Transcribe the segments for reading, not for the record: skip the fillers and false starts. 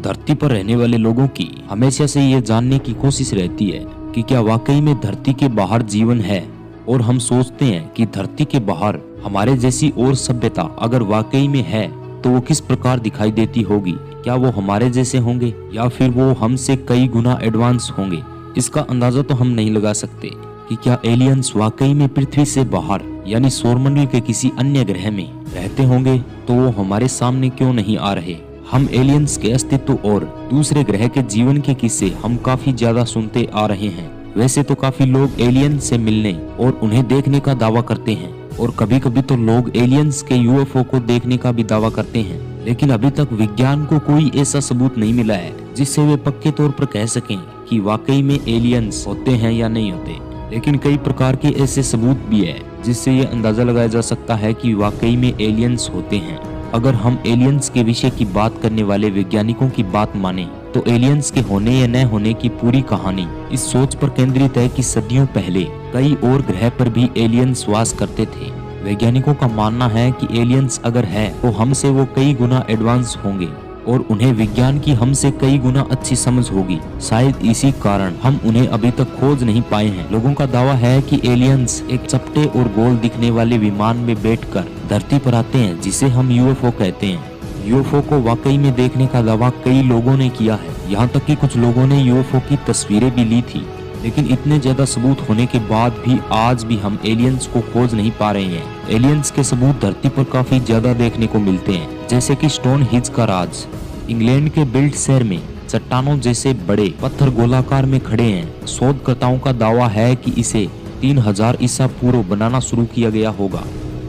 धरती पर रहने वाले लोगों की हमेशा से ये जानने की कोशिश रहती है कि क्या वाकई में धरती के बाहर जीवन है, और हम सोचते हैं कि धरती के बाहर हमारे जैसी और सभ्यता अगर वाकई में है तो वो किस प्रकार दिखाई देती होगी। क्या वो हमारे जैसे होंगे या फिर वो हमसे कई गुना एडवांस होंगे। इसका अंदाजा तो हम नहीं लगा सकते कि क्या एलियंस वाकई में पृथ्वी से बाहर यानी सौरमंडल के किसी अन्य ग्रह में रहते होंगे, तो वो हमारे सामने क्यों नहीं आ रहे। हम एलियंस के अस्तित्व और दूसरे ग्रह के जीवन के किस्से हम काफी ज्यादा सुनते आ रहे हैं। वैसे तो काफी लोग एलियंस से मिलने और उन्हें देखने का दावा करते हैं, और कभी कभी तो लोग एलियंस के यूएफओ को देखने का भी दावा करते हैं, लेकिन अभी तक विज्ञान को कोई ऐसा सबूत नहीं मिला है जिससे वे पक्के तौर पर कह सकें कि वाकई में एलियंस होते हैं या नहीं होते। लेकिन कई प्रकार के ऐसे सबूत भी है जिससे ये अंदाजा लगाया जा सकता है कि वाकई में एलियंस होते हैं। अगर हम एलियंस के विषय की बात करने वाले वैज्ञानिकों की बात माने तो एलियंस के होने या न होने की पूरी कहानी इस सोच पर केंद्रित है कि सदियों पहले कई और ग्रह पर भी एलियंस वास करते थे। वैज्ञानिकों का मानना है कि एलियंस अगर है तो हमसे वो कई गुना एडवांस होंगे और उन्हें विज्ञान की हमसे कई गुना अच्छी समझ होगी। शायद इसी कारण हम उन्हें अभी तक खोज नहीं पाए हैं। लोगों का दावा है कि एलियंस एक चपटे और गोल दिखने वाले विमान में बैठकर धरती पर आते हैं, जिसे हम यूएफओ कहते हैं। यूएफओ को वाकई में देखने का दावा कई लोगों ने किया है, यहाँ तक कि कुछ लोगों ने यूएफओ की तस्वीरें भी ली थी। लेकिन इतने ज्यादा सबूत होने के बाद भी आज भी हम एलियंस को खोज नहीं पा रहे हैं। एलियंस के सबूत धरती पर काफी ज्यादा देखने को मिलते हैं, जैसे कि स्टोन हिज का राज। इंग्लैंड के बिल्ट शहर में चट्टानों जैसे बड़े पत्थर गोलाकार में खड़े हैं। शोधकर्ताओं का दावा है कि इसे 3000 ईसा पूर्व बनाना शुरू किया गया होगा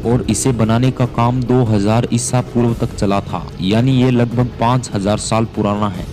और इसे बनाने का काम 2000 ईसा पूर्व तक चला था, यानी ये लगभग 5000 साल पुराना है।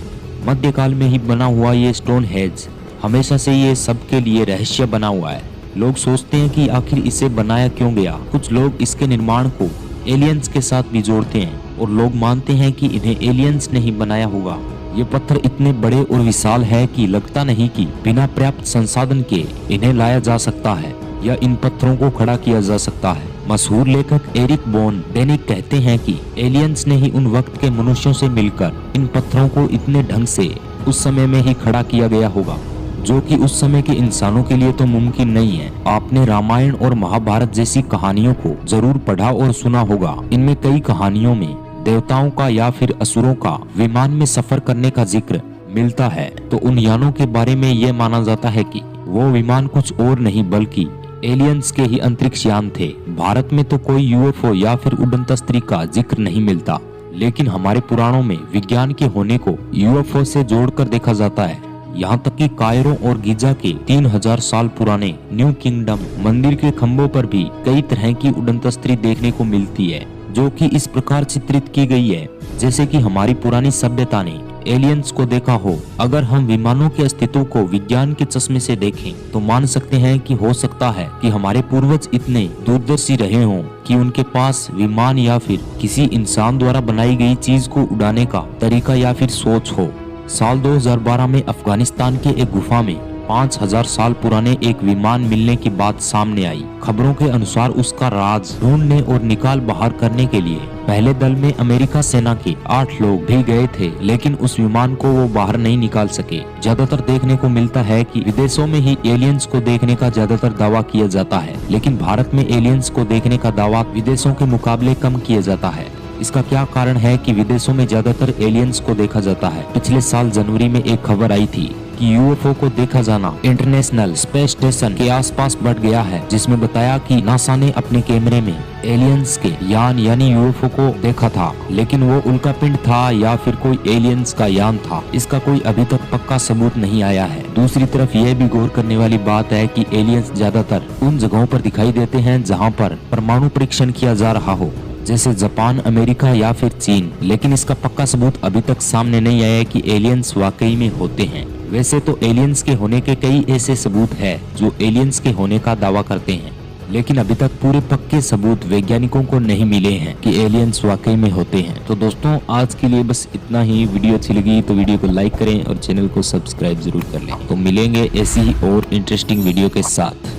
मध्यकाल में ही बना हुआ ये स्टोन हेज हमेशा से ये सबके लिए रहस्य बना हुआ है। लोग सोचते हैं कि आखिर इसे बनाया क्यों गया। कुछ लोग इसके निर्माण को एलियंस के साथ भी जोड़ते हैं और लोग मानते हैं कि इन्हें एलियंस ने ही बनाया होगा। ये पत्थर इतने बड़े और विशाल है कि लगता नहीं कि बिना पर्याप्त संसाधन के इन्हें लाया जा सकता है या इन पत्थरों को खड़ा किया जा सकता है। मशहूर लेखक एरिक बोन डेनिक कहते हैं कि एलियंस ने ही उन वक्त के मनुष्यों से मिलकर इन पत्थरों को इतने ढंग से उस समय में ही खड़ा किया गया होगा, जो कि उस समय के इंसानों के लिए तो मुमकिन नहीं है। आपने रामायण और महाभारत जैसी कहानियों को जरूर पढ़ा और सुना होगा। इनमें कई कहानियों में देवताओं का या फिर असुरों का विमान में सफर करने का जिक्र मिलता है, तो उन यानों के बारे में यह माना जाता है कि वो विमान कुछ और नहीं बल्कि एलियंस के ही अंतरिक्ष यान थे। भारत में तो कोई यूएफओ या फिर उड़न तस्त्री का जिक्र नहीं मिलता, लेकिन हमारे पुराणों में विज्ञान के होने को यूएफओ से जोड़कर देखा जाता है। यहाँ तक कि कायरो और गीजा के 3000 साल पुराने न्यू किंगडम मंदिर के खंभों पर भी कई तरह की उड़न तस्त्री देखने को मिलती है, जो कि इस प्रकार चित्रित की गई है जैसे कि हमारी पुरानी सभ्यता ने एलियंस को देखा हो। अगर हम विमानों के अस्तित्व को विज्ञान के चश्मे से देखें तो मान सकते हैं कि हो सकता है कि हमारे पूर्वज इतने दूरदर्शी रहे हों कि उनके पास विमान या फिर किसी इंसान द्वारा बनाई गई चीज को उड़ाने का तरीका या फिर सोच हो। साल 2012 में अफगानिस्तान के एक गुफा में 5000 साल पुराने एक विमान मिलने की बात सामने आई। खबरों के अनुसार उसका राज ढूंढने और निकाल बाहर करने के लिए पहले दल में अमेरिका सेना के 8 लोग भी गए थे, लेकिन उस विमान को वो बाहर नहीं निकाल सके। ज्यादातर देखने को मिलता है कि विदेशों में ही एलियंस को देखने का ज्यादातर दावा किया जाता है, लेकिन भारत में एलियंस को देखने का दावा विदेशों के मुकाबले कम किया जाता है। इसका क्या कारण है कि विदेशों में ज्यादातर एलियंस को देखा जाता है। पिछले साल जनवरी में एक खबर आई थी कि यूएफओ को देखा जाना इंटरनेशनल स्पेस स्टेशन के आसपास बढ़ गया है, जिसमें बताया कि नासा ने अपने कैमरे में एलियंस के यान यानी यूएफओ को देखा था, लेकिन वो उल्का पिंड था या फिर कोई एलियंस का यान था, इसका कोई अभी तक पक्का सबूत नहीं आया है। दूसरी तरफ यह भी गौर करने वाली बात है कि एलियंस ज्यादातर उन जगहों पर दिखाई देते हैं जहाँ पर परमाणु परीक्षण किया जा रहा हो, जैसे जापान, अमेरिका या फिर चीन, लेकिन इसका पक्का सबूत अभी तक सामने नहीं आया है कि एलियंस वाकई में होते हैं। वैसे तो एलियंस के होने के कई ऐसे सबूत हैं जो एलियंस के होने का दावा करते हैं, लेकिन अभी तक पूरे पक्के सबूत वैज्ञानिकों को नहीं मिले हैं कि एलियंस वाकई में होते हैं। तो दोस्तों आज के लिए बस इतना ही। वीडियो अच्छी लगी तो वीडियो को लाइक करें और चैनल को सब्सक्राइब जरूर कर लें। तो मिलेंगे ऐसी ही और इंटरेस्टिंग वीडियो के साथ।